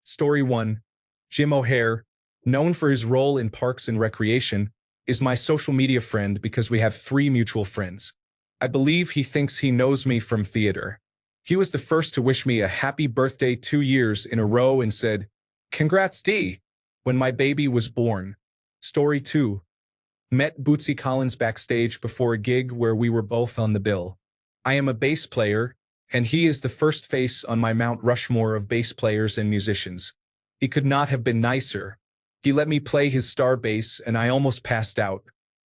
Story 1. Jim O'Hare, known for his role in Parks and Recreation, is my social media friend because we have 3 mutual friends. I believe he thinks he knows me from theater. He was the first to wish me a happy birthday 2 years in a row and said, "Congrats, D," when my baby was born. Story 2. Met Bootsy Collins backstage before a gig where we were both on the bill. I am a bass player, and he is the first face on my Mount Rushmore of bass players and musicians. He could not have been nicer. He let me play his star bass and I almost passed out.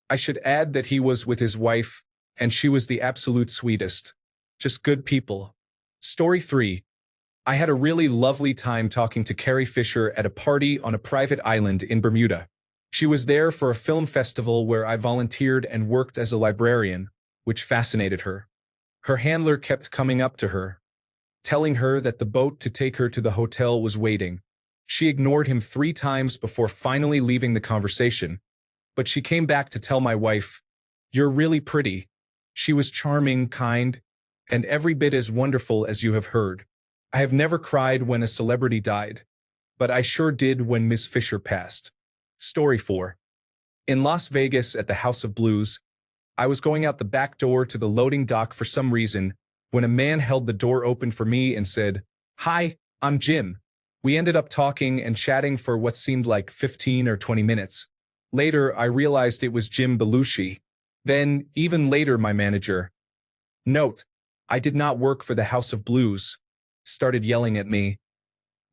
I should add that he was with his wife, and she was the absolute sweetest. Just good people. Story 3. I had a really lovely time talking to Carrie Fisher at a party on a private island in Bermuda. She was there for a film festival where I volunteered and worked as a librarian, which fascinated her. Her handler kept coming up to her, telling her that the boat to take her to the hotel was waiting. She ignored him 3 times before finally leaving the conversation, but she came back to tell my wife, "You're really pretty." She was charming, kind, and every bit as wonderful as you have heard. I have never cried when a celebrity died, but I sure did when Miss Fisher passed. Story 4. In Las Vegas at the House of Blues, I was going out the back door to the loading dock for some reason when a man held the door open for me and said, "Hi, I'm Jim." We ended up talking and chatting for what seemed like 15 or 20 minutes. Later, I realized it was Jim Belushi. Then, even later, my manager, note, I did not work for the House of Blues, started yelling at me.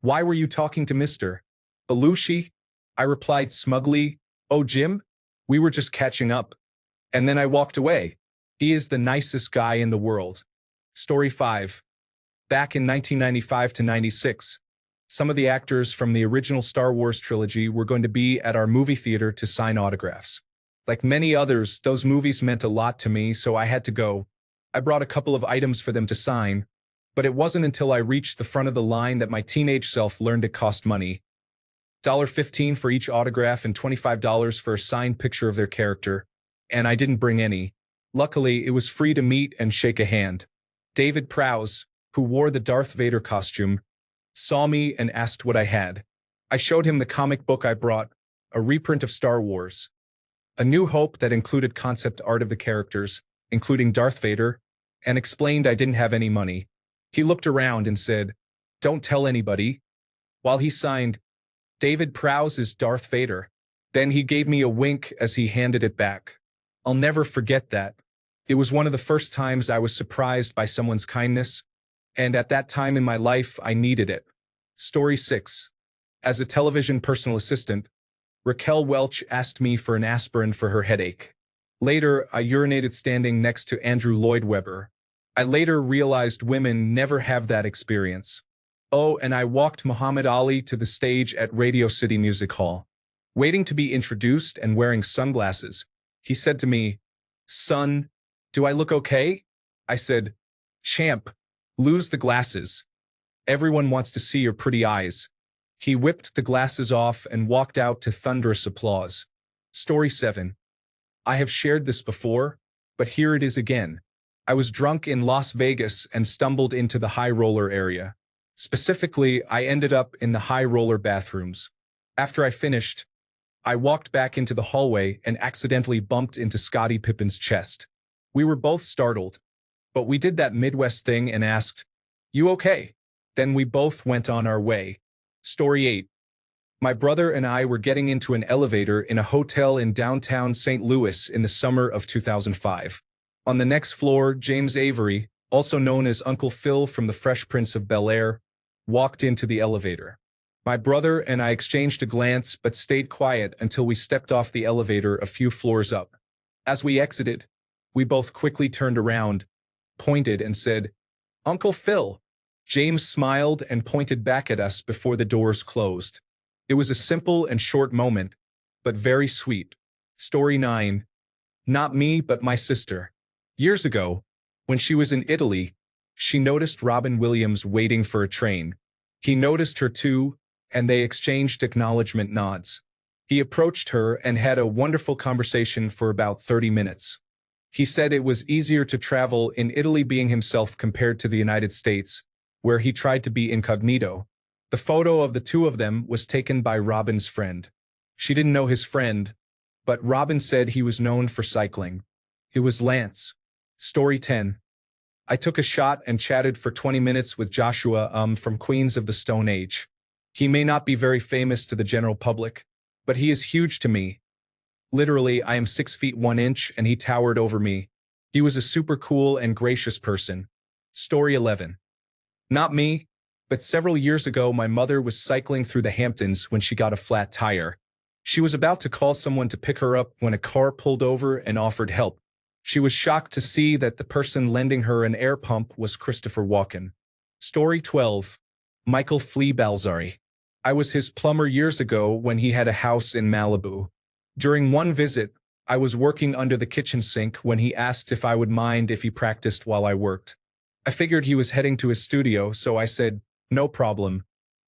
"Why were you talking to Mr. Belushi?" I replied smugly, "Oh, Jim, we were just catching up." And then I walked away. He is the nicest guy in the world. Story 5. Back in 1995 to 96, some of the actors from the original Star Wars trilogy were going to be at our movie theater to sign autographs. Like many others, those movies meant a lot to me, so I had to go. I brought a couple of items for them to sign, but it wasn't until I reached the front of the line that my teenage self learned it cost money. $15 for each autograph and $25 for a signed picture of their character, and I didn't bring any. Luckily, it was free to meet and shake a hand. David Prowse, who wore the Darth Vader costume, saw me and asked what I had. I showed him the comic book I brought, a reprint of Star Wars, A New Hope that included concept art of the characters, including Darth Vader, and explained I didn't have any money. He looked around and said, "Don't tell anybody," while he signed, "David Prowse is Darth Vader." Then he gave me a wink as he handed it back. I'll never forget that. It was one of the first times I was surprised by someone's kindness, and at that time in my life, I needed it. Story 6. As a television personal assistant, Raquel Welch asked me for an aspirin for her headache. Later, I urinated standing next to Andrew Lloyd Webber. I later realized women never have that experience. Oh, and I walked Muhammad Ali to the stage at Radio City Music Hall. Waiting to be introduced and wearing sunglasses, he said to me, "Son, do I look okay?" I said, "Champ, lose the glasses. Everyone wants to see your pretty eyes." He whipped the glasses off and walked out to thunderous applause. Story 7. I have shared this before, but here it is again. I was drunk in Las Vegas and stumbled into the high roller area. Specifically, I ended up in the high roller bathrooms. After I finished, I walked back into the hallway and accidentally bumped into Scottie Pippen's chest. We were both startled, but we did that Midwest thing and asked, "You okay?" Then we both went on our way. Story 8. My brother and I were getting into an elevator in a hotel in downtown St. Louis in the summer of 2005. On the next floor, James Avery, also known as Uncle Phil from The Fresh Prince of Bel-Air, walked into the elevator. My brother and I exchanged a glance but stayed quiet until we stepped off the elevator a few floors up. As we exited, we both quickly turned around, pointed and said, "Uncle Phil." James smiled and pointed back at us before the doors closed. It was a simple and short moment, but very sweet. Story 9. Not me, but my sister. Years ago, when she was in Italy, she noticed Robin Williams waiting for a train. He noticed her too, and they exchanged acknowledgement nods. He approached her and had a wonderful conversation for about 30 minutes. He said it was easier to travel in Italy being himself compared to the United States, where he tried to be incognito. The photo of the two of them was taken by Robin's friend. She didn't know his friend, but Robin said he was known for cycling. It was Lance. Story 10. I took a shot and chatted for 20 minutes with Joshua from Queens of the Stone Age. He may not be very famous to the general public, but he is huge to me. Literally, I am 6 feet 1 inch and he towered over me. He was a super cool and gracious person. Story 11. Not me, but several years ago my mother was cycling through the Hamptons when she got a flat tire. She was about to call someone to pick her up when a car pulled over and offered help. She was shocked to see that the person lending her an air pump was Christopher Walken. Story 12. Michael Flea Balzari. I was his plumber years ago when he had a house in Malibu. During one visit, I was working under the kitchen sink when he asked if I would mind if he practiced while I worked. I figured he was heading to his studio, so I said, no problem.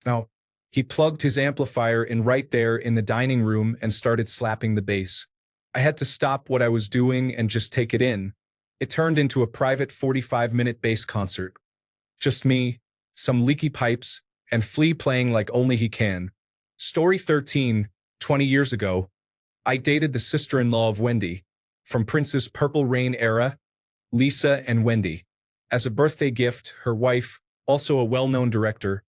No. He plugged his amplifier in right there in the dining room and started slapping the bass. I had to stop what I was doing and just take it in. It turned into a private 45-minute bass concert. Just me, some leaky pipes, and Flea playing like only he can. Story 13. 20 years ago, I dated the sister-in-law of Wendy, from Prince's Purple Rain era, Lisa and Wendy. As a birthday gift, her wife, also a well-known director,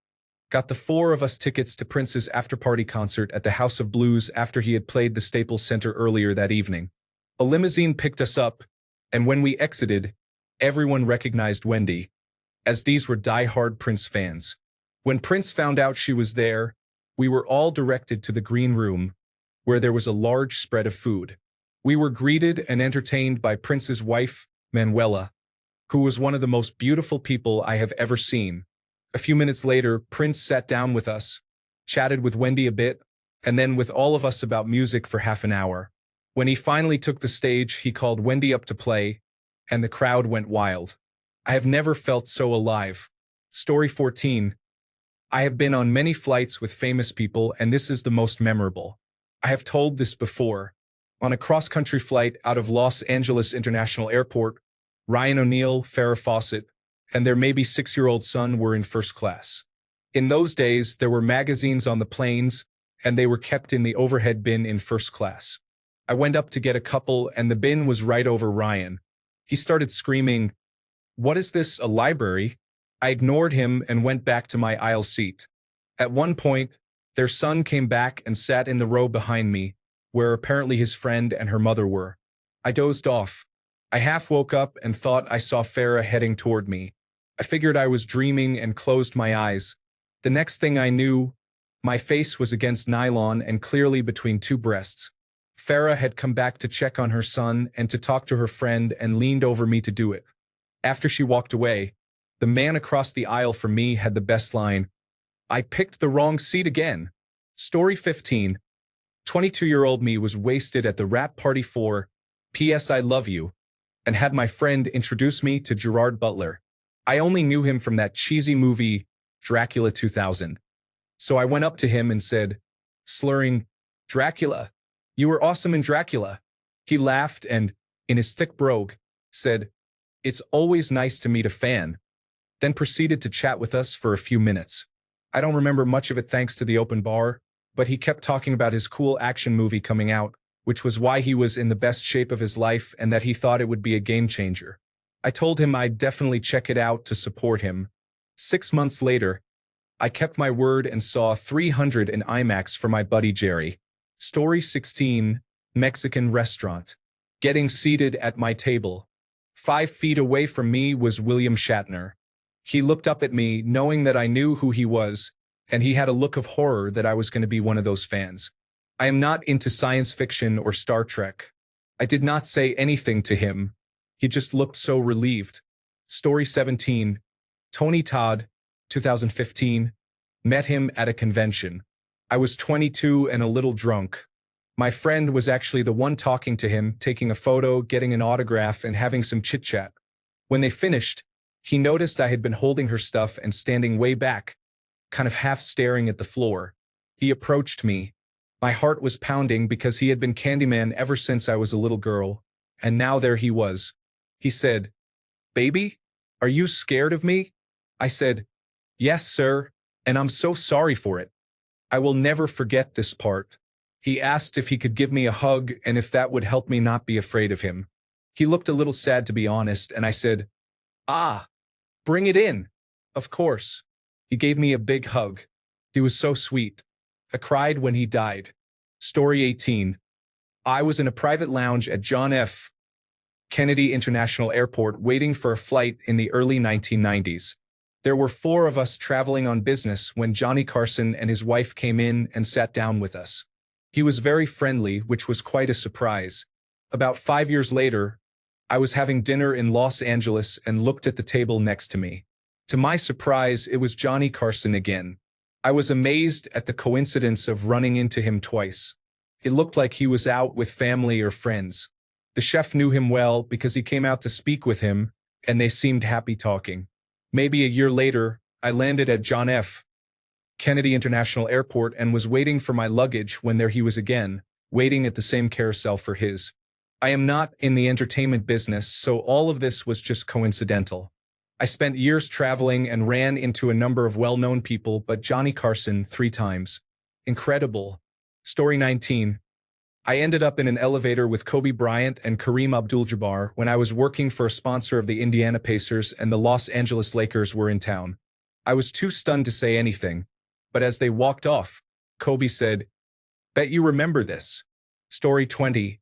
got the four of us tickets to Prince's after-party concert at the House of Blues after he had played the Staples Center earlier that evening. A limousine picked us up, and when we exited, everyone recognized Wendy, as these were die-hard Prince fans. When Prince found out she was there, we were all directed to the green room, where there was a large spread of food. We were greeted and entertained by Prince's wife, Manuela, who was one of the most beautiful people I have ever seen. A few minutes later, Prince sat down with us, chatted with Wendy a bit, and then with all of us about music for half an hour. When he finally took the stage, he called Wendy up to play, and the crowd went wild. I have never felt so alive. Story 14. I have been on many flights with famous people, and this is the most memorable. I have told this before. On a cross-country flight out of Los Angeles International Airport, Ryan O'Neal, Farrah Fawcett, and their maybe 6-year-old son were in first class. In those days, there were magazines on the planes, and they were kept in the overhead bin in first class. I went up to get a couple, and the bin was right over Ryan. He started screaming, "What is this, a library?" I ignored him and went back to my aisle seat. At one point, their son came back and sat in the row behind me, where apparently his friend and her mother were. I dozed off. I half woke up and thought I saw Farrah heading toward me. I figured I was dreaming and closed my eyes. The next thing I knew, my face was against nylon and clearly between two breasts. Farrah had come back to check on her son and to talk to her friend and leaned over me to do it. After she walked away, the man across the aisle from me had the best line, "I picked the wrong seat again." Story 15. 22-year-old me was wasted at the rap party for P.S. I Love You, and had my friend introduce me to Gerard Butler. I only knew him from that cheesy movie, Dracula 2000. So I went up to him and said, slurring, "Dracula, you were awesome in Dracula." He laughed and, in his thick brogue, said, "It's always nice to meet a fan," then proceeded to chat with us for a few minutes. I don't remember much of it thanks to the open bar, but he kept talking about his cool action movie coming out, which was why he was in the best shape of his life and that he thought it would be a game changer. I told him I'd definitely check it out to support him. 6 months later, I kept my word and saw 300 in IMAX for my buddy Jerry. Story 16. Mexican restaurant. Getting seated at my table. 5 feet away from me was William Shatner. He looked up at me, knowing that I knew who he was, and he had a look of horror that I was going to be one of those fans. I am not into science fiction or Star Trek. I did not say anything to him. He just looked so relieved. Story 17. Tony Todd, 2015. Met him at a convention. I was 22 and a little drunk. My friend was actually the one talking to him, taking a photo, getting an autograph, and having some chit-chat. When they finished, he noticed I had been holding her stuff and standing way back, kind of half staring at the floor. He approached me. My heart was pounding because he had been Candyman ever since I was a little girl, and now there he was. He said, "Baby, are you scared of me?" I said, "Yes, sir," And I'm so sorry for it. I will never forget this part. He asked if he could give me a hug and if that would help me not be afraid of him. He looked a little sad, to be honest, and I said, "Ah, bring it in." Of course. He gave me a big hug. He was so sweet. I cried when he died. Story 18. I was in a private lounge at John F. Kennedy International Airport waiting for a flight in the early 1990s. There were four of us traveling on business when Johnny Carson and his wife came in and sat down with us. He was very friendly, which was quite a surprise. About 5 years later, I was having dinner in Los Angeles and looked at the table next to me. To my surprise, it was Johnny Carson again. I was amazed at the coincidence of running into him twice. It looked like he was out with family or friends. The chef knew him well because he came out to speak with him, and they seemed happy talking. Maybe a year later, I landed at John F. Kennedy International Airport and was waiting for my luggage when there he was again, waiting at the same carousel for his. I am not in the entertainment business, so all of this was just coincidental. I spent years traveling and ran into a number of well-known people, but Johnny Carson 3 times. Incredible. Story 19. I ended up in an elevator with Kobe Bryant and Kareem Abdul-Jabbar when I was working for a sponsor of the Indiana Pacers and the Los Angeles Lakers were in town. I was too stunned to say anything, but as they walked off, Kobe said, "Bet you remember this." Story 20.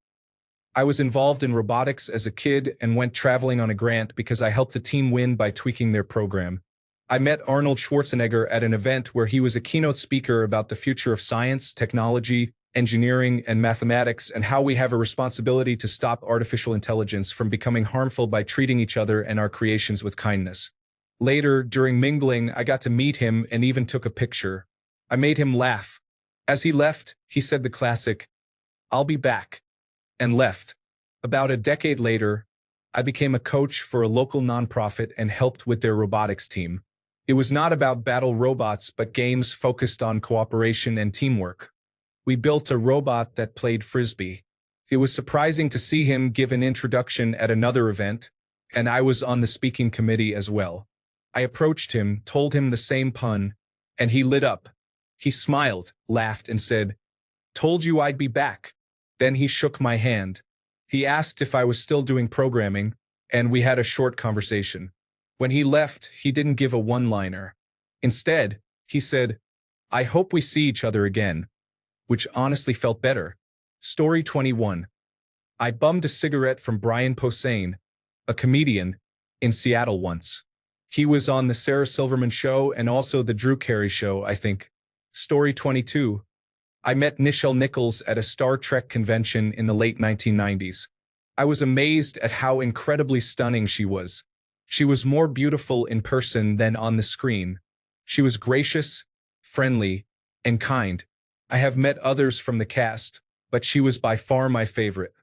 I was involved in robotics as a kid and went traveling on a grant because I helped the team win by tweaking their program. I met Arnold Schwarzenegger at an event where he was a keynote speaker about the future of science, technology, engineering, and mathematics, and how we have a responsibility to stop artificial intelligence from becoming harmful by treating each other and our creations with kindness. Later, during mingling, I got to meet him and even took a picture. I made him laugh. As he left, he said the classic, "I'll be back," and left. About a decade later, I became a coach for a local nonprofit and helped with their robotics team. It was not about battle robots, but games focused on cooperation and teamwork. We built a robot that played frisbee. It was surprising to see him give an introduction at another event, and I was on the speaking committee as well. I approached him, told him the same pun, and he lit up. He smiled, laughed, and said, "Told you I'd be back." Then he shook my hand. He asked if I was still doing programming, and we had a short conversation. When he left, he didn't give a one-liner. Instead, he said, "I hope we see each other again," which honestly felt better. Story 21. I bummed a cigarette from Brian Posehn, a comedian, in Seattle once. He was on the Sarah Silverman Show and also the Drew Carey Show, I think. Story 22. I met Nichelle Nichols at a Star Trek convention in the late 1990s. I was amazed at how incredibly stunning she was. She was more beautiful in person than on the screen. She was gracious, friendly, and kind. I have met others from the cast, but she was by far my favorite.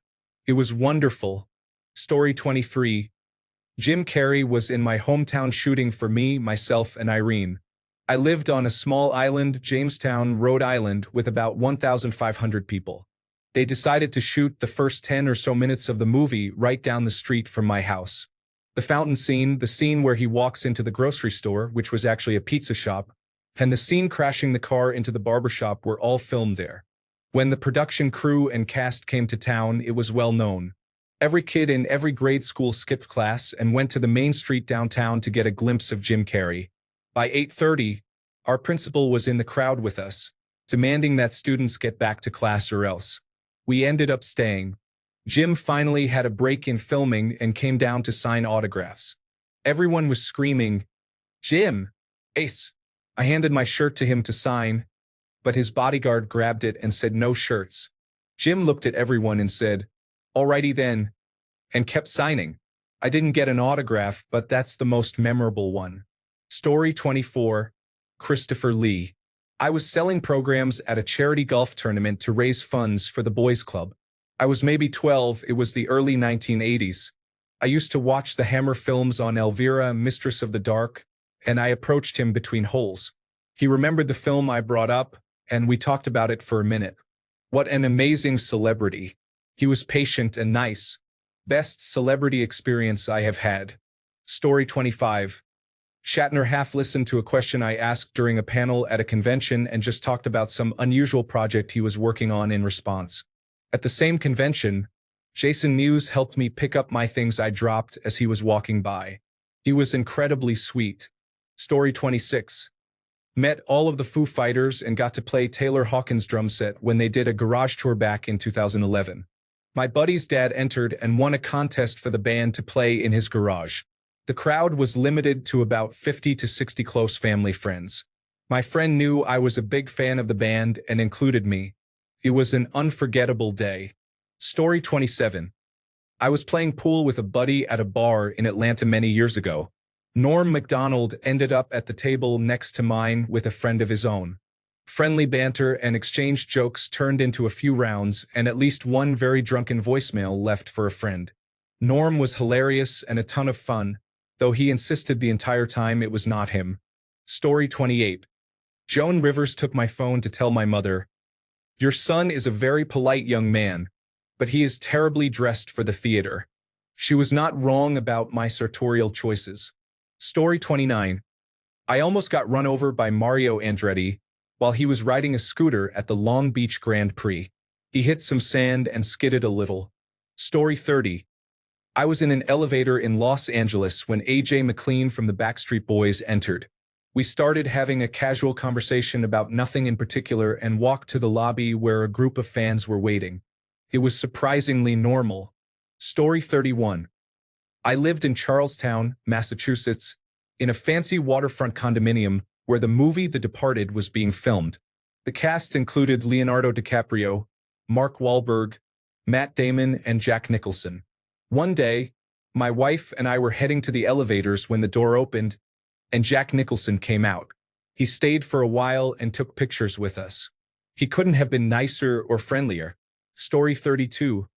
It was wonderful. Story 23. Jim Carrey was in my hometown shooting for me, myself, and Irene. I lived on a small island, Jamestown, Rhode Island, with about 1,500 people. They decided to shoot the first 10 or so minutes of the movie right down the street from my house. The fountain scene, the scene where he walks into the grocery store, which was actually a pizza shop, and the scene crashing the car into the barbershop were all filmed there. When the production crew and cast came to town, it was well known. Every kid in every grade school skipped class and went to the main street downtown to get a glimpse of Jim Carrey. By 8:30, our principal was in the crowd with us, demanding that students get back to class or else. We ended up staying. Jim finally had a break in filming and came down to sign autographs. Everyone was screaming, "Jim! Ace!" I handed my shirt to him to sign, but his bodyguard grabbed it and said no shirts. Jim looked at everyone and said, "Alrighty then," and kept signing. I didn't get an autograph, but that's the most memorable one. Story 24. Christopher Lee. I was selling programs at a charity golf tournament to raise funds for the boys' club. I was maybe 12, it was the early 1980s. I used to watch the Hammer films on Elvira, Mistress of the Dark, and I approached him between holes. He remembered the film I brought up, and we talked about it for a minute. What an amazing celebrity. He was patient and nice. Best celebrity experience I have had. Story 25. Shatner half listened to a question I asked during a panel at a convention and just talked about some unusual project he was working on in response. At the same convention, Jason Mewes helped me pick up my things I dropped as he was walking by. He was incredibly sweet. Story 26. Met all of the Foo Fighters and got to play Taylor Hawkins' drum set when they did a garage tour back in 2011. My buddy's dad entered and won a contest for the band to play in his garage. The crowd was limited to about 50 to 60 close family friends. My friend knew I was a big fan of the band and included me. It was an unforgettable day. Story 27. I was playing pool with a buddy at a bar in Atlanta many years ago. Norm MacDonald ended up at the table next to mine with a friend of his own. Friendly banter and exchanged jokes turned into a few rounds and at least one very drunken voicemail left for a friend. Norm was hilarious and a ton of fun, though he insisted the entire time it was not him. Story 28. Joan Rivers took my phone to tell my mother, "Your son is a very polite young man, but he is terribly dressed for the theater." She was not wrong about my sartorial choices. Story 29. I almost got run over by Mario Andretti while he was riding a scooter at the Long Beach Grand Prix. He hit some sand and skidded a little. Story 30. I was in an elevator in Los Angeles when AJ McLean from the Backstreet Boys entered. We started having a casual conversation about nothing in particular and walked to the lobby where a group of fans were waiting. It was surprisingly normal. Story 31. I lived in Charlestown, Massachusetts, in a fancy waterfront condominium where the movie The Departed was being filmed. The cast included Leonardo DiCaprio, Mark Wahlberg, Matt Damon, and Jack Nicholson. One day, my wife and I were heading to the elevators when the door opened, and Jack Nicholson came out. He stayed for a while and took pictures with us. He couldn't have been nicer or friendlier. Story 32.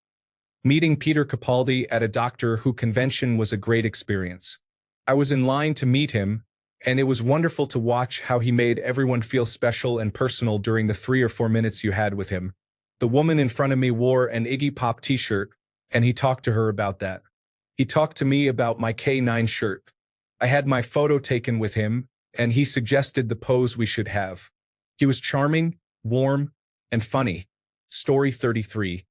Meeting Peter Capaldi at a Doctor Who convention was a great experience. I was in line to meet him, and it was wonderful to watch how he made everyone feel special and personal during the 3 or 4 minutes you had with him. The woman in front of me wore an Iggy Pop t-shirt, and he talked to her about that. He talked to me about my K9 shirt. I had my photo taken with him, and he suggested the pose we should have. He was charming, warm, and funny. Story 33.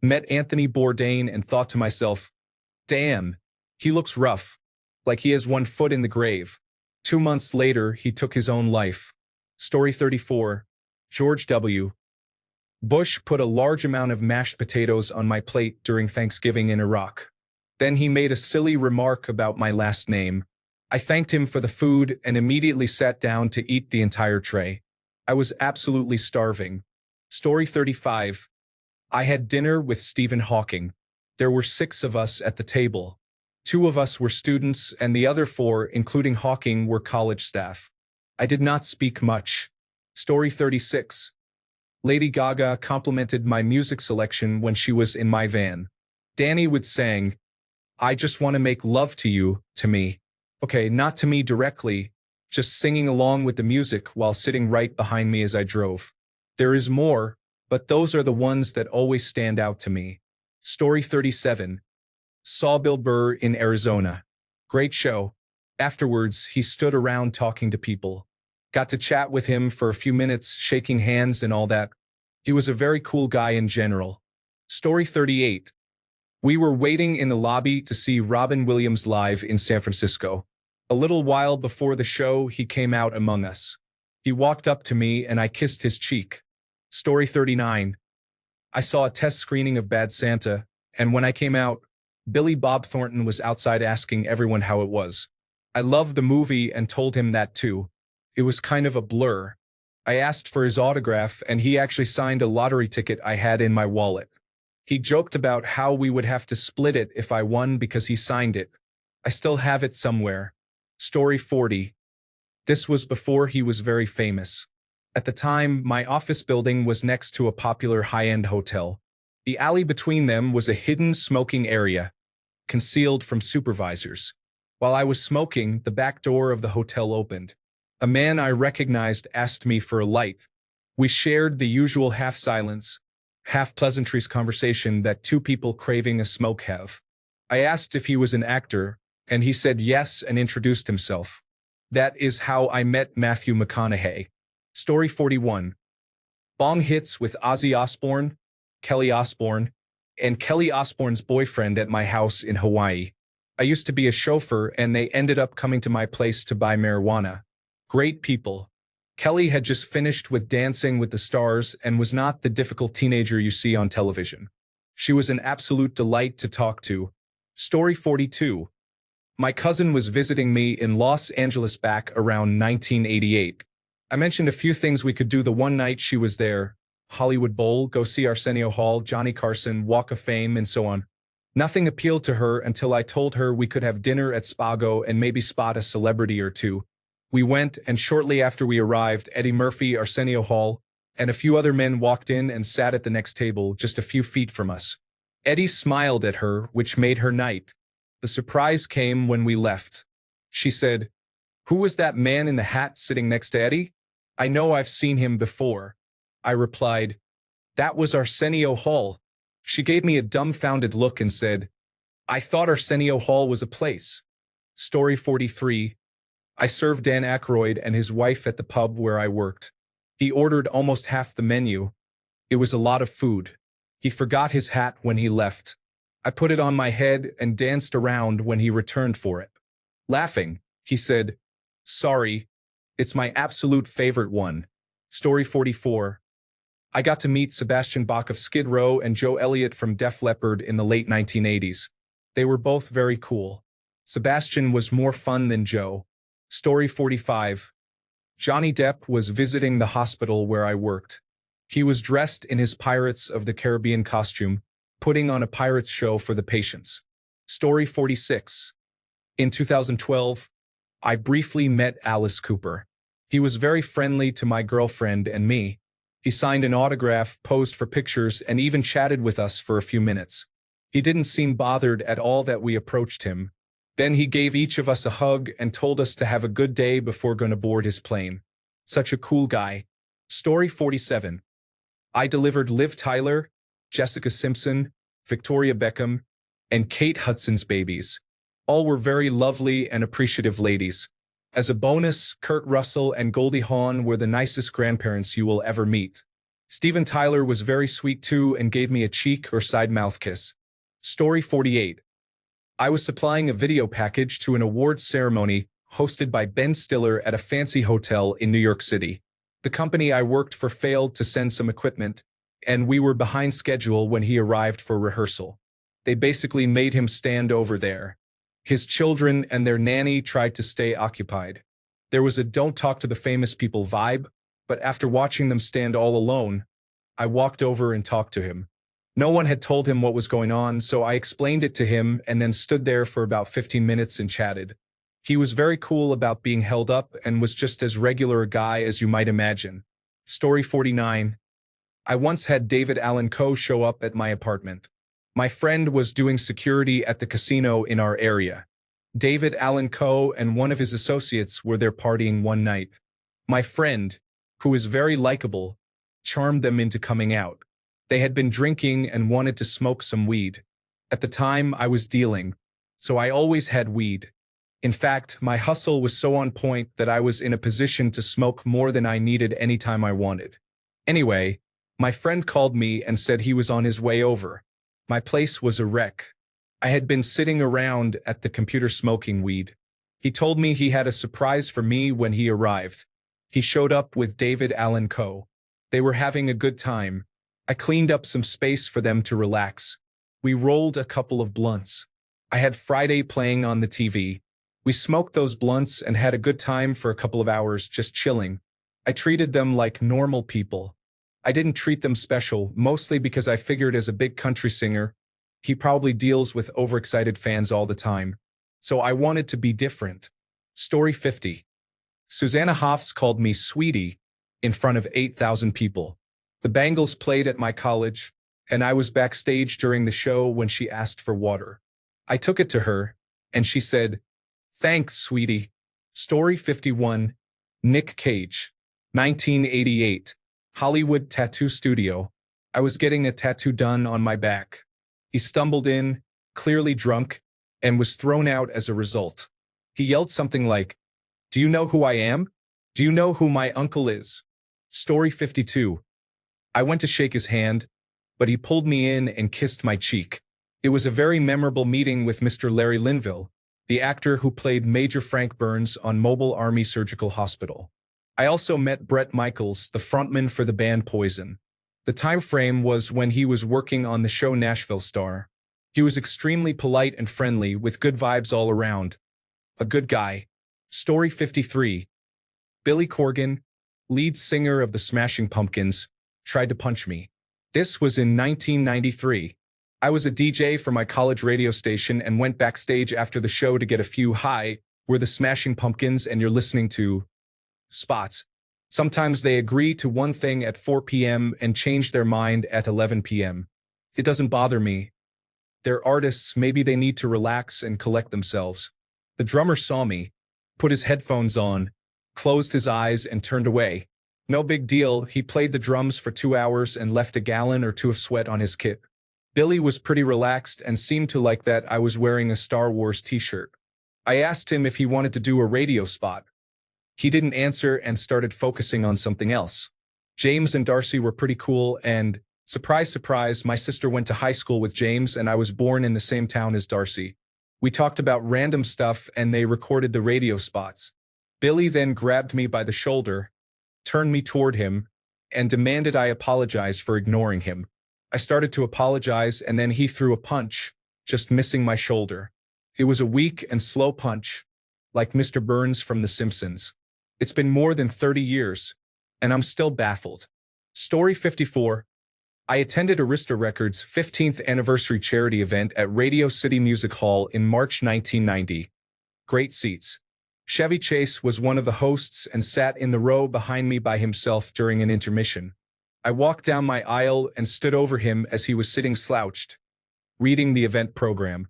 Met Anthony Bourdain and thought to myself, damn, he looks rough, like he has one foot in the grave. 2 months later, he took his own life. Story 34. George W. Bush put a large amount of mashed potatoes on my plate during Thanksgiving in Iraq. Then he made a silly remark about my last name. I thanked him for the food and immediately sat down to eat the entire tray. I was absolutely starving. Story 35. I had dinner with Stephen Hawking. There were 6 of us at the table. 2 of us were students and the other 4, including Hawking, were college staff. I did not speak much. Story 36. Lady Gaga complimented my music selection when she was in my van. Danny would sing, "I just want to make love to you," to me. Okay, not to me directly, just singing along with the music while sitting right behind me as I drove. There is more, but those are the ones that always stand out to me. Story 37. Saw Bill Burr in Arizona. Great show. Afterwards, he stood around talking to people. Got to chat with him for a few minutes, shaking hands and all that. He was a very cool guy in general. Story 38. We were waiting in the lobby to see Robin Williams live in San Francisco. A little while before the show, he came out among us. He walked up to me and I kissed his cheek. Story 39. I saw a test screening of Bad Santa, and when I came out, Billy Bob Thornton was outside asking everyone how it was. I loved the movie and told him that too. It was kind of a blur. I asked for his autograph and he actually signed a lottery ticket I had in my wallet. He joked about how we would have to split it if I won because he signed it. I still have it somewhere. Story 40. This was before he was very famous. At the time, my office building was next to a popular high-end hotel. The alley between them was a hidden smoking area, concealed from supervisors. While I was smoking, the back door of the hotel opened. A man I recognized asked me for a light. We shared the usual half-silence, half-pleasantries conversation that 2 people craving a smoke have. I asked if he was an actor, and he said yes and introduced himself. That is how I met Matthew McConaughey. Story 41. Bong hits with Ozzy Osbourne, Kelly Osbourne, and Kelly Osbourne's boyfriend at my house in Hawaii. I used to be a chauffeur and they ended up coming to my place to buy marijuana. Great people. Kelly had just finished with Dancing with the Stars and was not the difficult teenager you see on television. She was an absolute delight to talk to. Story 42. My cousin was visiting me in Los Angeles back around 1988. I mentioned a few things we could do the one night she was there. Hollywood Bowl, go see Arsenio Hall, Johnny Carson, Walk of Fame, and so on. Nothing appealed to her until I told her we could have dinner at Spago and maybe spot a celebrity or two. We went, and shortly after we arrived, Eddie Murphy, Arsenio Hall, and a few other men walked in and sat at the next table just a few feet from us. Eddie smiled at her, which made her night. The surprise came when we left. She said, "Who was that man in the hat sitting next to Eddie? I know I've seen him before." I replied, "That was Arsenio Hall." She gave me a dumbfounded look and said, "I thought Arsenio Hall was a place." Story 43. I served Dan Aykroyd and his wife at the pub where I worked. He ordered almost half the menu. It was a lot of food. He forgot his hat when he left. I put it on my head and danced around when he returned for it. Laughing, he said, "Sorry, it's my absolute favorite one." Story 44. I got to meet Sebastian Bach of Skid Row and Joe Elliott from Def Leppard in the late 1980s. They were both very cool. Sebastian was more fun than Joe. Story 45. Johnny Depp was visiting the hospital where I worked. He was dressed in his Pirates of the Caribbean costume, putting on a pirate's show for the patients. Story 46. In 2012, I briefly met Alice Cooper. He was very friendly to my girlfriend and me. He signed an autograph, posed for pictures, and even chatted with us for a few minutes. He didn't seem bothered at all that we approached him. Then he gave each of us a hug and told us to have a good day before going to board his plane. Such a cool guy. Story 47. I delivered Liv Tyler, Jessica Simpson, Victoria Beckham, and Kate Hudson's babies. All were very lovely and appreciative ladies. As a bonus, Kurt Russell and Goldie Hawn were the nicest grandparents you will ever meet. Steven Tyler was very sweet too and gave me a cheek or side mouth kiss. Story 48. I was supplying a video package to an awards ceremony hosted by Ben Stiller at a fancy hotel in New York City. The company I worked for failed to send some equipment, and we were behind schedule when he arrived for rehearsal. They basically made him stand over there. His children and their nanny tried to stay occupied. There was a don't talk to the famous people vibe, but after watching them stand all alone, I walked over and talked to him. No one had told him what was going on, so I explained it to him and then stood there for about 15 minutes and chatted. He was very cool about being held up and was just as regular a guy as you might imagine. Story 49. I once had David Allan Coe show up at my apartment. My friend was doing security at the casino in our area. David Allan Coe and one of his associates were there partying one night. My friend, who is very likable, charmed them into coming out. They had been drinking and wanted to smoke some weed. At the time, I was dealing, so I always had weed. In fact, my hustle was so on point that I was in a position to smoke more than I needed anytime I wanted. Anyway, my friend called me and said he was on his way over. My place was a wreck. I had been sitting around at the computer smoking weed. He told me he had a surprise for me when he arrived. He showed up with David Allan Coe. They were having a good time. I cleaned up some space for them to relax. We rolled a couple of blunts. I had Friday playing on the TV. We smoked those blunts and had a good time for a couple of hours just chilling. I treated them like normal people. I didn't treat them special, mostly because I figured as a big country singer, he probably deals with overexcited fans all the time. So I wanted to be different. Story 50. Susanna Hoffs called me sweetie in front of 8,000 people. The Bangles played at my college, and I was backstage during the show when she asked for water. I took it to her, and she said, "Thanks, sweetie." Story 51. Nick Cage. 1988. Hollywood Tattoo Studio. I was getting a tattoo done on my back. He stumbled in, clearly drunk, and was thrown out as a result. He yelled something like, Do you know who I am? Do you know who my uncle is? Story 52. I went to shake his hand, but he pulled me in and kissed my cheek. It was a very memorable meeting with Mr. Larry Linville, the actor who played Major Frank Burns on Mobile Army Surgical Hospital. I also met Bret Michaels, the frontman for the band Poison. The time frame was when he was working on the show Nashville Star. He was extremely polite and friendly with good vibes all around. A good guy. Story 53. Billy Corgan, lead singer of the Smashing Pumpkins, tried to punch me. This was in 1993. I was a DJ for my college radio station and went backstage after the show to get a few "Hi, we're the Smashing Pumpkins and you're listening to" spots. Sometimes they agree to one thing at 4 p.m. and change their mind at 11 p.m. It doesn't bother me. They're artists, maybe they need to relax and collect themselves. The drummer saw me, put his headphones on, closed his eyes and turned away. No big deal, he played the drums for 2 hours and left a gallon or two of sweat on his kit. Billy was pretty relaxed and seemed to like that I was wearing a Star Wars t-shirt. I asked him if he wanted to do a radio spot. He didn't answer and started focusing on something else. James and Darcy were pretty cool and, surprise, surprise, my sister went to high school with James and I was born in the same town as Darcy. We talked about random stuff and they recorded the radio spots. Billy then grabbed me by the shoulder, turned me toward him, and demanded I apologize for ignoring him. I started to apologize and then he threw a punch, just missing my shoulder. It was a weak and slow punch, like Mr. Burns from The Simpsons. It's been more than 30 years, and I'm still baffled. Story 54. I attended Arista Records' 15th anniversary charity event at Radio City Music Hall in March 1990. Great seats. Chevy Chase was one of the hosts and sat in the row behind me by himself during an intermission. I walked down my aisle and stood over him as he was sitting slouched, reading the event program.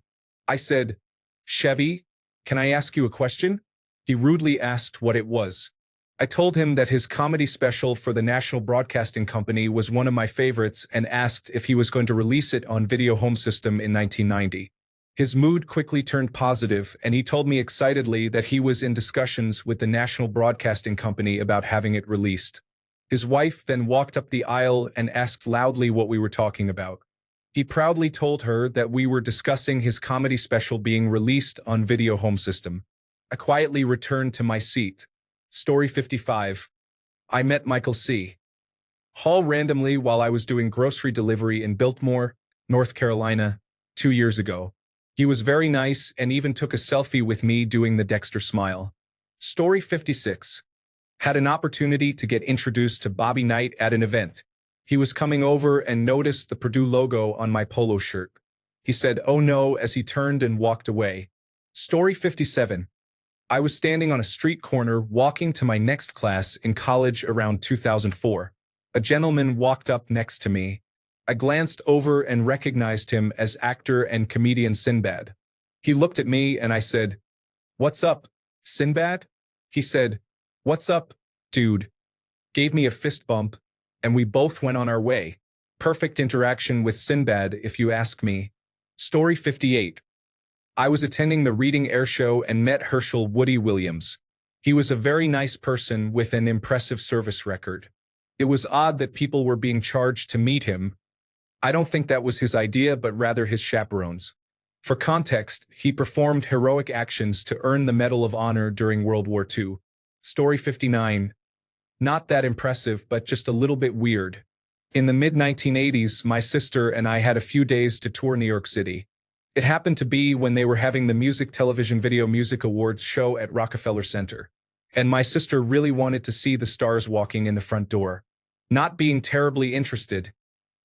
I said, "Chevy, can I ask you a question?" He rudely asked what it was. I told him that his comedy special for the National Broadcasting Company was one of my favorites and asked if he was going to release it on video home system in 1990. His mood quickly turned positive and he told me excitedly that he was in discussions with the National Broadcasting Company about having it released. His wife then walked up the aisle and asked loudly what we were talking about. He proudly told her that we were discussing his comedy special being released on video home system. I quietly returned to my seat. Story 55. I met Michael C. Hall randomly while I was doing grocery delivery in Biltmore, North Carolina, 2 years ago. He was very nice and even took a selfie with me doing the Dexter smile. Story 56. Had an opportunity to get introduced to Bobby Knight at an event. He was coming over and noticed the Purdue logo on my polo shirt. He said, "Oh no," as he turned and walked away. Story 57. I was standing on a street corner walking to my next class in college around 2004. A gentleman walked up next to me. I glanced over and recognized him as actor and comedian Sinbad. He looked at me and I said, "What's up, Sinbad?" He said, "What's up, dude?" Gave me a fist bump, and we both went on our way. Perfect interaction with Sinbad, if you ask me. Story 58. I was attending the Reading Air Show and met Herschel Woody Williams. He was a very nice person with an impressive service record. It was odd that people were being charged to meet him. I don't think that was his idea, but rather his chaperones. For context, he performed heroic actions to earn the Medal of Honor during World War II. Story 59. Not that impressive, but just a little bit weird. In the mid-1980s, my sister and I had a few days to tour New York City. It happened to be when they were having the Music Television Video Music Awards show at Rockefeller Center. And my sister really wanted to see the stars walking in the front door. Not being terribly interested,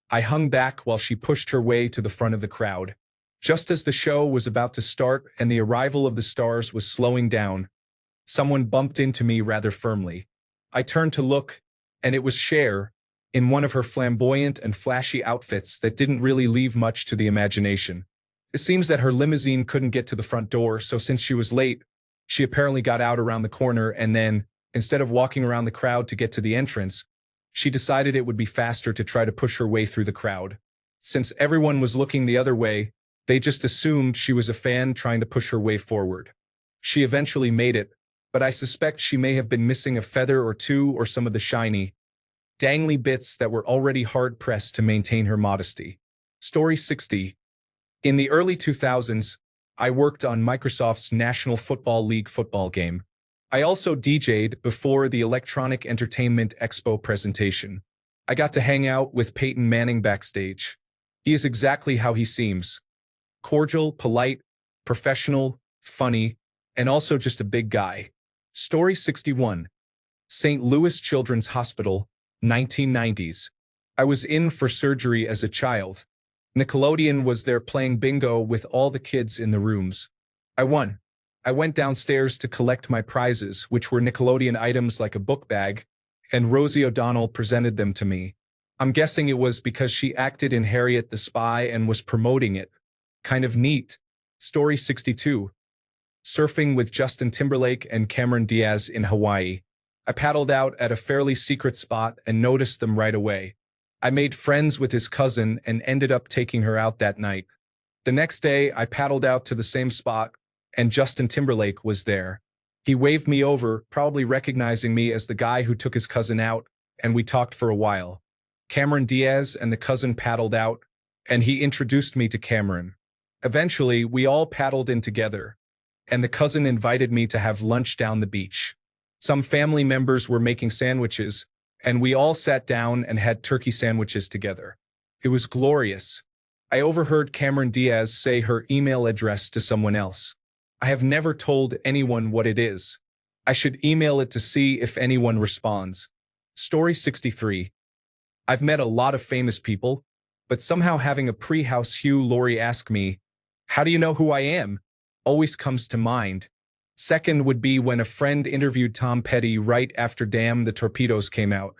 I hung back while she pushed her way to the front of the crowd. Just as the show was about to start and the arrival of the stars was slowing down, someone bumped into me rather firmly. I turned to look, and it was Cher, in one of her flamboyant and flashy outfits that didn't really leave much to the imagination. It seems that her limousine couldn't get to the front door, so since she was late, she apparently got out around the corner and then, instead of walking around the crowd to get to the entrance, she decided it would be faster to try to push her way through the crowd. Since everyone was looking the other way, they just assumed she was a fan trying to push her way forward. She eventually made it, but I suspect she may have been missing a feather or two or some of the shiny, dangly bits that were already hard-pressed to maintain her modesty. Story 60. In the early 2000s, I worked on Microsoft's National Football League football game. I also DJ'd before the Electronic Entertainment Expo presentation. I got to hang out with Peyton Manning backstage. He is exactly how he seems. Cordial, polite, professional, funny, and also just a big guy. Story 61. St. Louis Children's Hospital, 1990s. I was in for surgery as a child. Nickelodeon was there playing bingo with all the kids in the rooms. I won. I went downstairs to collect my prizes, which were Nickelodeon items like a book bag, and Rosie O'Donnell presented them to me. I'm guessing it was because she acted in Harriet the Spy and was promoting it. Kind of neat. Story 62. Surfing with Justin Timberlake and Cameron Diaz in Hawaii. I paddled out at a fairly secret spot and noticed them right away. I made friends with his cousin and ended up taking her out that night. The next day, I paddled out to the same spot, and Justin Timberlake was there. He waved me over, probably recognizing me as the guy who took his cousin out, and we talked for a while. Cameron Diaz and the cousin paddled out, and he introduced me to Cameron. Eventually, we all paddled in together, and the cousin invited me to have lunch down the beach. Some family members were making sandwiches, and we all sat down and had turkey sandwiches together. It was glorious. I overheard Cameron Diaz say her email address to someone else. I have never told anyone what it is. I should email it to see if anyone responds. Story 63. I've met a lot of famous people, but somehow having a pre-house Hugh Laurie ask me, "How do you know who I am?" always comes to mind. Second would be when a friend interviewed Tom Petty right after Damn the Torpedoes came out.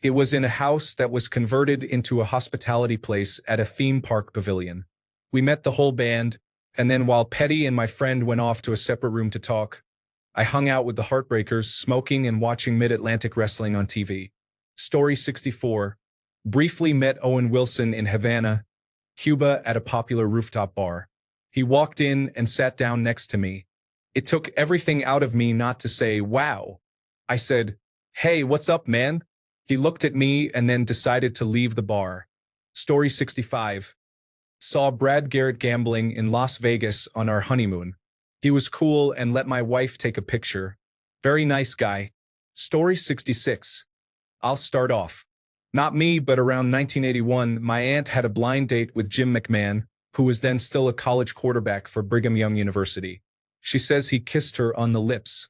It was in a house that was converted into a hospitality place at a theme park pavilion. We met the whole band, and then while Petty and my friend went off to a separate room to talk, I hung out with the Heartbreakers, smoking and watching Mid-Atlantic Wrestling on TV. Story 64. Briefly met Owen Wilson in Havana, Cuba at a popular rooftop bar. He walked in and sat down next to me. It took everything out of me not to say, "Wow." I said, "Hey, what's up, man?" He looked at me and then decided to leave the bar. Story 65. Saw Brad Garrett gambling in Las Vegas on our honeymoon. He was cool and let my wife take a picture. Very nice guy. Story 66. I'll start off. Not me, but around 1981, my aunt had a blind date with Jim McMahon, who was then still a college quarterback for Brigham Young University. She says he kissed her on the lips.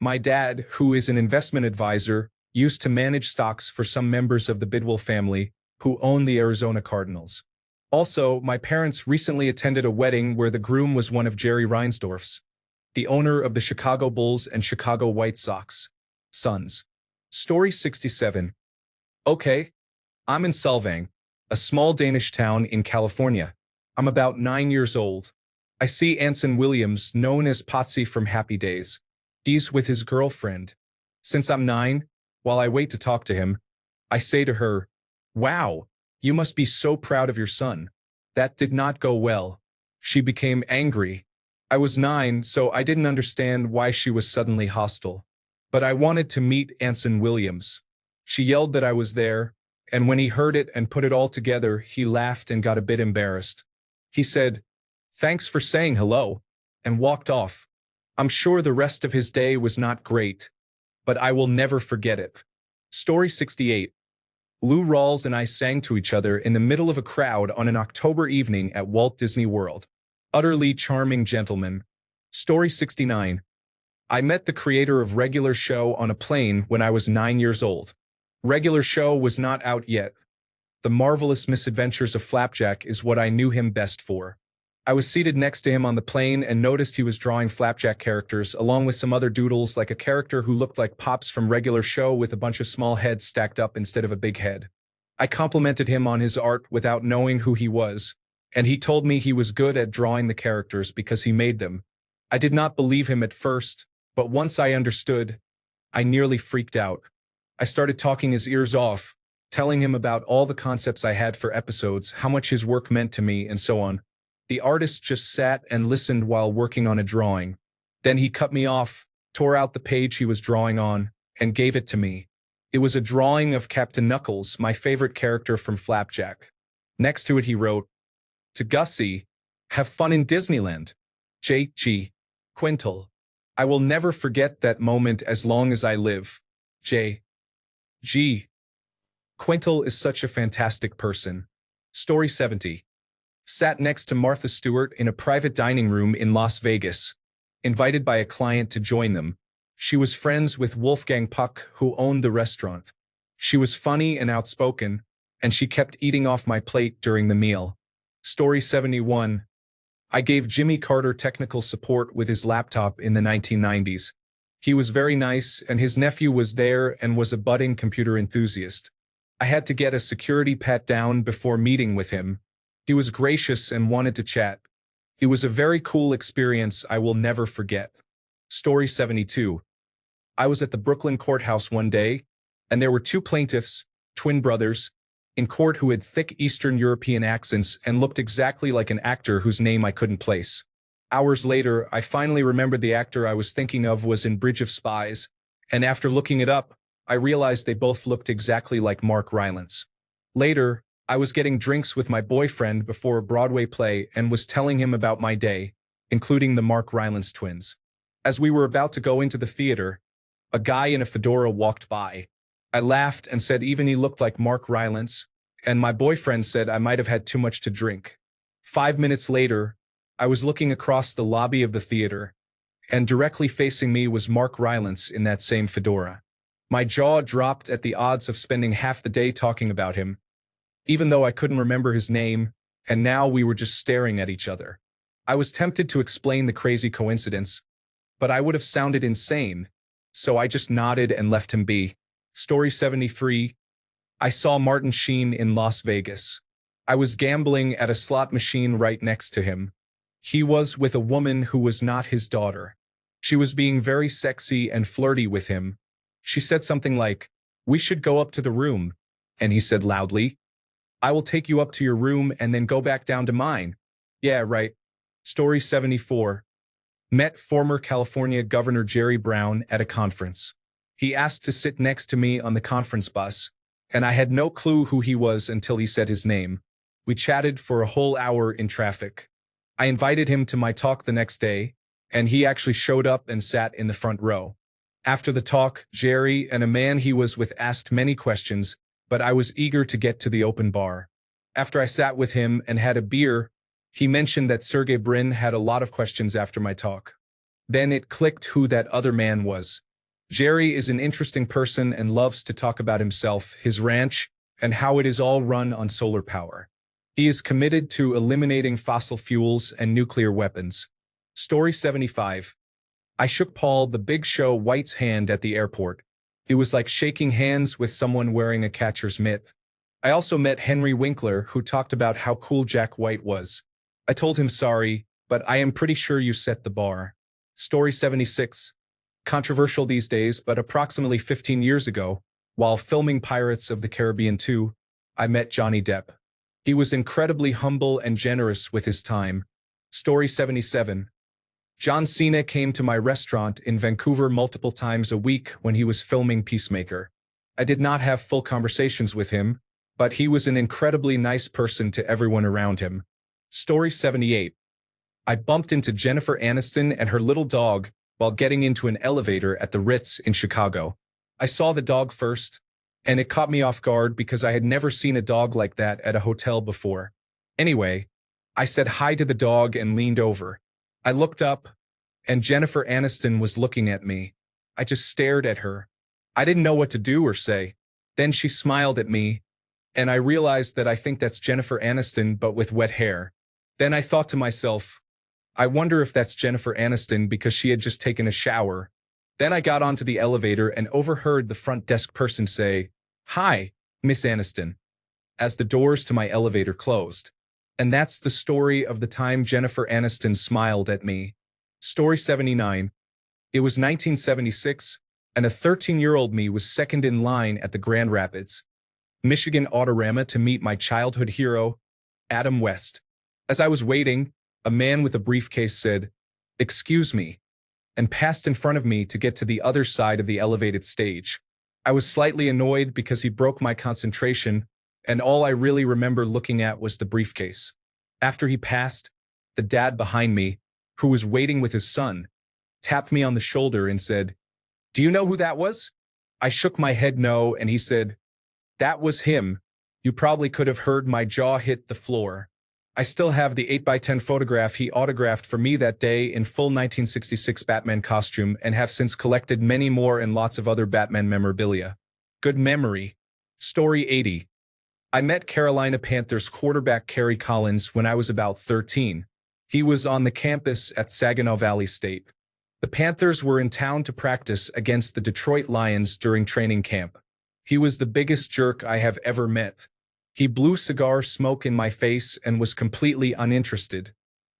My dad, who is an investment advisor, used to manage stocks for some members of the Bidwell family, who own the Arizona Cardinals. Also, my parents recently attended a wedding where the groom was one of Jerry Reinsdorf's, the owner of the Chicago Bulls and Chicago White Sox, sons. Story 67. Okay, I'm in Solvang, a small Danish town in California. I'm about 9 years old. I see Anson Williams, known as Potsy from Happy Days. He's with his girlfriend. Since I'm 9, while I wait to talk to him, I say to her, "Wow, you must be so proud of your son." That did not go well. She became angry. I was 9, so I didn't understand why she was suddenly hostile. But I wanted to meet Anson Williams. She yelled that I was there, and when he heard it and put it all together, he laughed and got a bit embarrassed. He said, "Thanks for saying hello," and walked off. I'm sure the rest of his day was not great, but I will never forget it. Story 68. Lou Rawls and I sang to each other in the middle of a crowd on an October evening at Walt Disney World. Utterly charming gentleman. Story 69. I met the creator of Regular Show on a plane when I was 9 years old. Regular Show was not out yet. The Marvelous Misadventures of Flapjack is what I knew him best for. I was seated next to him on the plane and noticed he was drawing Flapjack characters along with some other doodles, like a character who looked like Pops from Regular Show with a bunch of small heads stacked up instead of a big head. I complimented him on his art without knowing who he was, and he told me he was good at drawing the characters because he made them. I did not believe him at first, but once I understood, I nearly freaked out. I started talking his ears off, telling him about all the concepts I had for episodes, how much his work meant to me, and so on. The artist just sat and listened while working on a drawing. Then he cut me off, tore out the page he was drawing on, and gave it to me. It was a drawing of Captain Knuckles, my favorite character from Flapjack. Next to it he wrote, "To Gussie, have fun in Disneyland. J.G. Quintal. I will never forget that moment as long as I live. J.G. Quintal is such a fantastic person." Story 70. Sat next to Martha Stewart in a private dining room in Las Vegas, invited by a client to join them. She was friends with Wolfgang Puck, who owned the restaurant. She was funny and outspoken, and she kept eating off my plate during the meal. Story 71. I gave Jimmy Carter technical support with his laptop in the 1990s. He was very nice, and his nephew was there and was a budding computer enthusiast. I had to get a security pat down before meeting with him. He was gracious and wanted to chat. It was a very cool experience I will never forget. Story 72. I was at the Brooklyn courthouse one day, and there were two plaintiffs, twin brothers, in court who had thick Eastern European accents and looked exactly like an actor whose name I couldn't place. Hours later, I finally remembered the actor I was thinking of was in Bridge of Spies, and after looking it up, I realized they both looked exactly like Mark Rylance. Later, I was getting drinks with my boyfriend before a Broadway play and was telling him about my day, including the Mark Rylance twins. As we were about to go into the theater, a guy in a fedora walked by. I laughed and said even he looked like Mark Rylance, and my boyfriend said I might have had too much to drink. 5 minutes later, I was looking across the lobby of the theater, and directly facing me was Mark Rylance in that same fedora. My jaw dropped at the odds of spending half the day talking about him, even though I couldn't remember his name, and now we were just staring at each other. I was tempted to explain the crazy coincidence, but I would have sounded insane, so I just nodded and left him be. Story 73. I saw Martin Sheen in Las Vegas. I was gambling at a slot machine right next to him. He was with a woman who was not his daughter. She was being very sexy and flirty with him. She said something like, "We should go up to the room," and he said loudly, "I will take you up to your room and then go back down to mine." Yeah, right. Story 74. Met former California Governor Jerry Brown at a conference. He asked to sit next to me on the conference bus, and I had no clue who he was until he said his name. We chatted for a whole hour in traffic. I invited him to my talk the next day, and he actually showed up and sat in the front row. After the talk, Jerry and a man he was with asked many questions, but I was eager to get to the open bar. After I sat with him and had a beer, he mentioned that Sergey Brin had a lot of questions after my talk. Then it clicked who that other man was. Jerry is an interesting person and loves to talk about himself, his ranch, and how it is all run on solar power. He is committed to eliminating fossil fuels and nuclear weapons. Story 75. I shook Paul the Big Show White's hand at the airport. It was like shaking hands with someone wearing a catcher's mitt. I also met Henry Winkler, who talked about how cool Jack White was. I told him sorry, but I am pretty sure you set the bar. Story 76. Controversial these days, but approximately 15 years ago, while filming Pirates of the Caribbean 2, I met Johnny Depp. He was incredibly humble and generous with his time. Story 77. John Cena came to my restaurant in Vancouver multiple times a week when he was filming Peacemaker. I did not have full conversations with him, but he was an incredibly nice person to everyone around him. Story 78. I bumped into Jennifer Aniston and her little dog while getting into an elevator at the Ritz in Chicago. I saw the dog first, and it caught me off guard because I had never seen a dog like that at a hotel before. Anyway, I said hi to the dog and leaned over. I looked up, and Jennifer Aniston was looking at me. I just stared at her. I didn't know what to do or say. Then she smiled at me, and I realized that I think that's Jennifer Aniston but with wet hair. Then I thought to myself, I wonder if that's Jennifer Aniston because she had just taken a shower. Then I got onto the elevator and overheard the front desk person say, "Hi, Miss Aniston," as the doors to my elevator closed. And that's the story of the time Jennifer Aniston smiled at me. Story 79. It was 1976, and a 13-year-old me was second in line at the Grand Rapids, Michigan Autorama to meet my childhood hero, Adam West. As I was waiting, a man with a briefcase said, "Excuse me, and passed in front of me to get to the other side of the elevated stage. I was slightly annoyed because he broke my concentration, and all I really remember looking at was the briefcase. After he passed, the dad behind me, who was waiting with his son, tapped me on the shoulder and said, "Do you know who that was?" I shook my head no, and he said, "That was him. You probably could have heard my jaw hit the floor." I still have the 8x10 photograph he autographed for me that day in full 1966 Batman costume and have since collected many more and lots of other Batman memorabilia. Good memory. Story 80. I met Carolina Panthers quarterback Kerry Collins when I was about 13. He was on the campus at Saginaw Valley State. The Panthers were in town to practice against the Detroit Lions during training camp. He was the biggest jerk I have ever met. He blew cigar smoke in my face and was completely uninterested.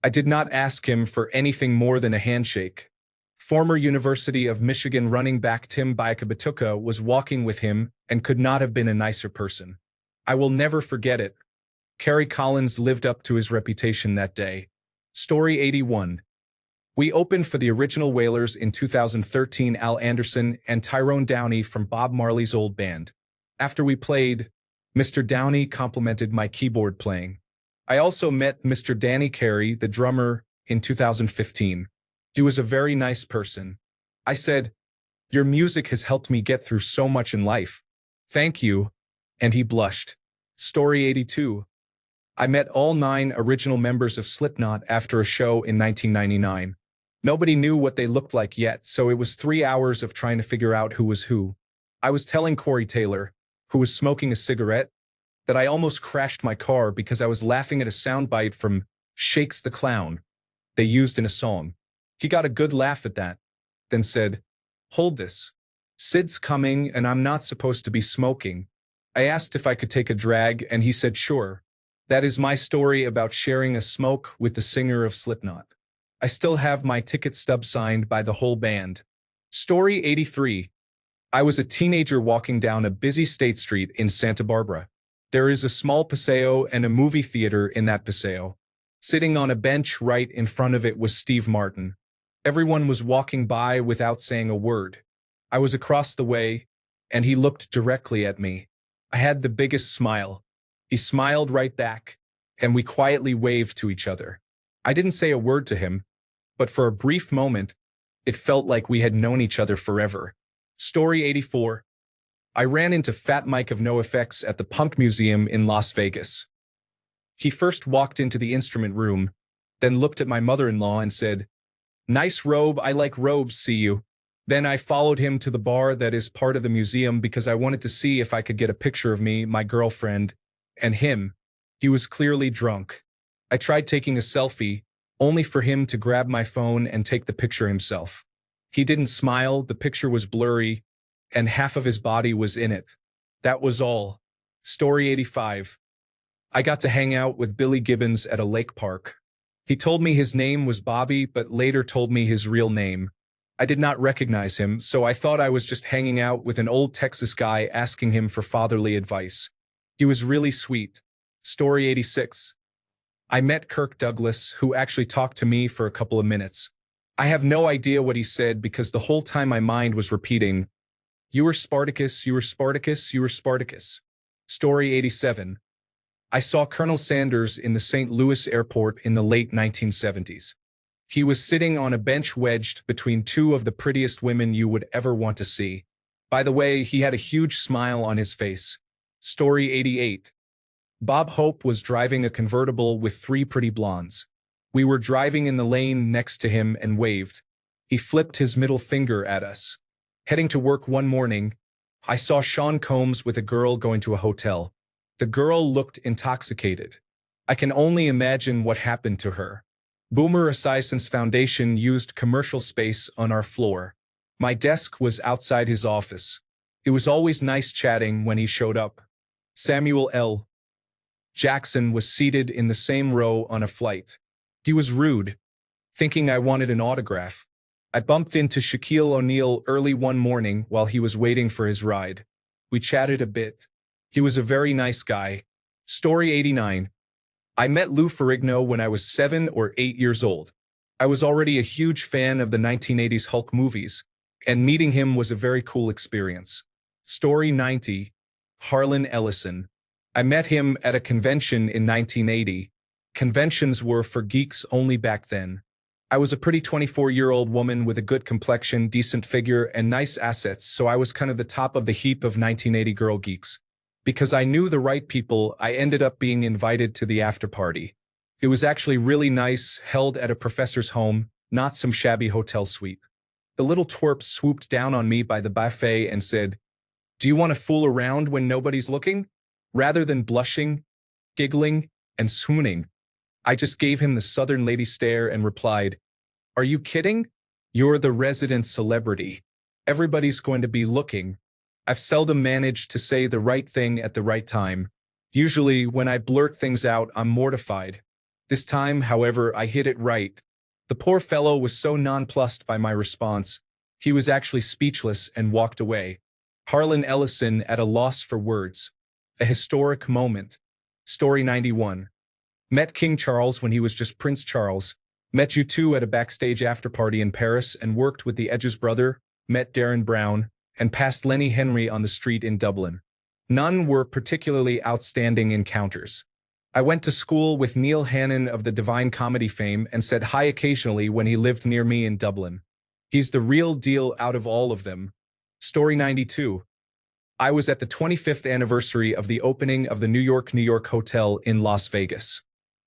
I did not ask him for anything more than a handshake. Former University of Michigan running back Tim Biakabatuka was walking with him and could not have been a nicer person. I will never forget it. Kerry Collins lived up to his reputation that day. Story 81. We opened for the original Wailers in 2013. Al Anderson and Tyrone Downey from Bob Marley's old band. After we played, Mr. Downey complimented my keyboard playing. I also met Mr. Danny Carey, the drummer, in 2015. He was a very nice person. I said, "Your music has helped me get through so much in life. Thank you." And he blushed. Story 82. I met all 9 original members of Slipknot after a show in 1999. Nobody knew what they looked like yet, so it was 3 hours of trying to figure out who was who. I was telling Corey Taylor, who was smoking a cigarette, that I almost crashed my car because I was laughing at a soundbite from Shakes the Clown they used in a song. He got a good laugh at that, then said, "Hold this. Sid's coming and I'm not supposed to be smoking." I asked if I could take a drag and he said sure. That is my story about sharing a smoke with the singer of Slipknot. I still have my ticket stub signed by the whole band. Story 83. I was a teenager walking down a busy State Street in Santa Barbara. There is a small paseo and a movie theater in that paseo. Sitting on a bench right in front of it was Steve Martin. Everyone was walking by without saying a word. I was across the way, and he looked directly at me. I had the biggest smile. He smiled right back, and we quietly waved to each other. I didn't say a word to him, but for a brief moment, it felt like we had known each other forever. Story 84. I ran into Fat Mike of NoFX at the Punk Museum in Las Vegas. He first walked into the instrument room, then looked at my mother-in-law and said, "Nice robe, I like robes, see you." Then I followed him to the bar that is part of the museum because I wanted to see if I could get a picture of me, my girlfriend, and him. He was clearly drunk. I tried taking a selfie, only for him to grab my phone and take the picture himself. He didn't smile, the picture was blurry, and half of his body was in it. That was all. Story 85. I got to hang out with Billy Gibbons at a lake park. He told me his name was Bobby, but later told me his real name. I did not recognize him, so I thought I was just hanging out with an old Texas guy asking him for fatherly advice. He was really sweet. Story 86. I met Kirk Douglas, who actually talked to me for a couple of minutes. I have no idea what he said because the whole time my mind was repeating, "You were Spartacus, you were Spartacus, you were Spartacus." Story 87. I saw Colonel Sanders in the St. Louis airport in the late 1970s. He was sitting on a bench wedged between 2 of the prettiest women you would ever want to see. By the way, he had a huge smile on his face. Story 88. Bob Hope was driving a convertible with 3 pretty blondes. We were driving in the lane next to him and waved. He flipped his middle finger at us. Heading to work one morning, I saw Sean Combs with a girl going to a hotel. The girl looked intoxicated. I can only imagine what happened to her. Boomer Esiason's Foundation used commercial space on our floor. My desk was outside his office. It was always nice chatting when he showed up. Samuel L. Jackson was seated in the same row on a flight. He was rude, thinking I wanted an autograph. I bumped into Shaquille O'Neal early one morning while he was waiting for his ride. We chatted a bit. He was a very nice guy. Story 89. I met Lou Ferrigno when I was 7 or 8 years old. I was already a huge fan of the 1980s Hulk movies, and meeting him was a very cool experience. Story 90. Harlan Ellison. I met him at a convention in 1980. Conventions were for geeks only back then. I was a pretty 24-year-old woman with a good complexion, decent figure, and nice assets, so I was kind of the top of the heap of 1980 girl geeks. Because I knew the right people, I ended up being invited to the after party. It was actually really nice, held at a professor's home, not some shabby hotel suite. The little twerp swooped down on me by the buffet and said, "Do you want to fool around when nobody's looking?" Rather than blushing, giggling, and swooning, I just gave him the Southern lady stare and replied, "Are you kidding? You're the resident celebrity. Everybody's going to be looking." I've seldom managed to say the right thing at the right time. Usually, when I blurt things out, I'm mortified. This time, however, I hit it right. The poor fellow was so nonplussed by my response, he was actually speechless and walked away. Harlan Ellison at a loss for words. A historic moment. Story 91. Met King Charles when he was just Prince Charles. Met U2 at a backstage afterparty in Paris and worked with the Edge's brother. Met Darren Brown and passed Lenny Henry on the street in Dublin. None were particularly outstanding encounters. I went to school with Neil Hannon of the Divine Comedy fame and said hi occasionally when he lived near me in Dublin. He's the real deal out of all of them. Story 92. I was at the 25th anniversary of the opening of the New York Hotel in Las Vegas.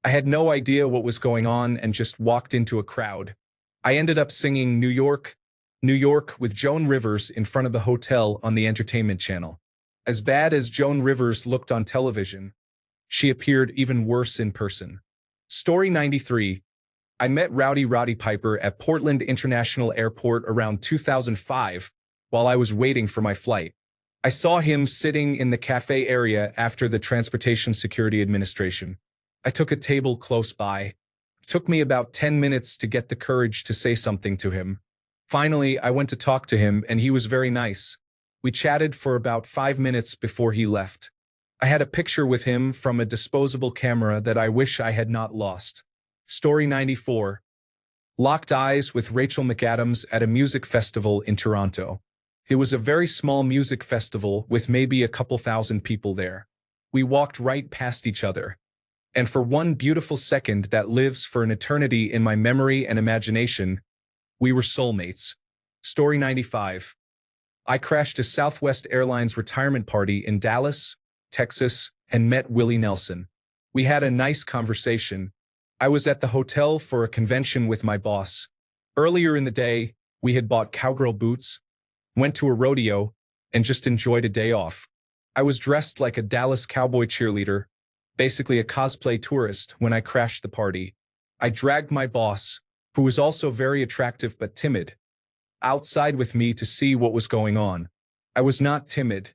I had no idea what was going on and just walked into a crowd. I ended up singing New York, New York with Joan Rivers in front of the hotel on the entertainment channel. As bad as Joan Rivers looked on television, she appeared even worse in person. Story 93. I met Rowdy Roddy Piper at Portland International Airport around 2005 while I was waiting for my flight. I saw him sitting in the cafe area after the Transportation Security Administration. I took a table close by. It took me about 10 minutes to get the courage to say something to him. Finally, I went to talk to him and he was very nice. We chatted for about 5 minutes before he left. I had a picture with him from a disposable camera that I wish I had not lost. Story 94. Locked eyes with Rachel McAdams at a music festival in Toronto. It was a very small music festival with maybe a couple thousand people there. We walked right past each other. And for one beautiful second that lives for an eternity in my memory and imagination, we were soulmates. Story 95. I crashed a Southwest Airlines retirement party in Dallas, Texas, and met Willie Nelson. We had a nice conversation. I was at the hotel for a convention with my boss. Earlier in the day, we had bought cowgirl boots, went to a rodeo, and just enjoyed a day off. I was dressed like a Dallas cowboy cheerleader, basically a cosplay tourist, when I crashed the party. I dragged my boss, who was also very attractive but timid, outside with me to see what was going on. I was not timid.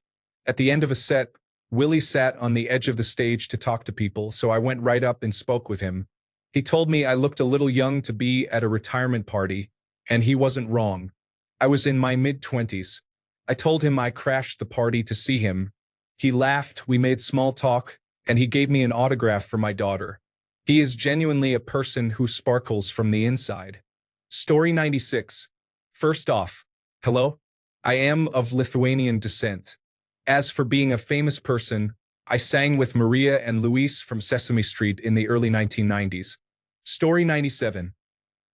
At the end of a set, Willie sat on the edge of the stage to talk to people, so I went right up and spoke with him. He told me I looked a little young to be at a retirement party, and he wasn't wrong. I was in my mid-20s. I told him I crashed the party to see him. He laughed, we made small talk, and he gave me an autograph for my daughter. He is genuinely a person who sparkles from the inside. Story 96. First off, hello. I am of Lithuanian descent. As for being a famous person, I sang with Maria and Luis from Sesame Street in the early 1990s. Story 97.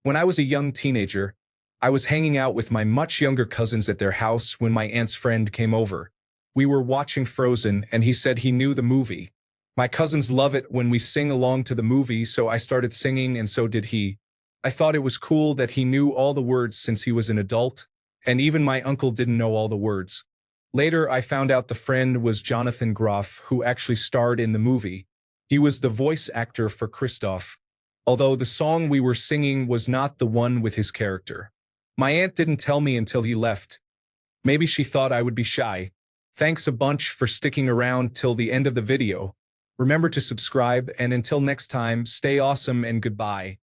When I was a young teenager, I was hanging out with my much younger cousins at their house when my aunt's friend came over. We were watching Frozen and he said he knew the movie. My cousins love it when we sing along to the movie, so I started singing and so did he. I thought it was cool that he knew all the words since he was an adult, and even my uncle didn't know all the words. Later, I found out the friend was Jonathan Groff, who actually starred in the movie. He was the voice actor for Kristoff, although the song we were singing was not the one with his character. My aunt didn't tell me until he left. Maybe she thought I would be shy. Thanks a bunch for sticking around till the end of the video. Remember to subscribe, and until next time, stay awesome and goodbye.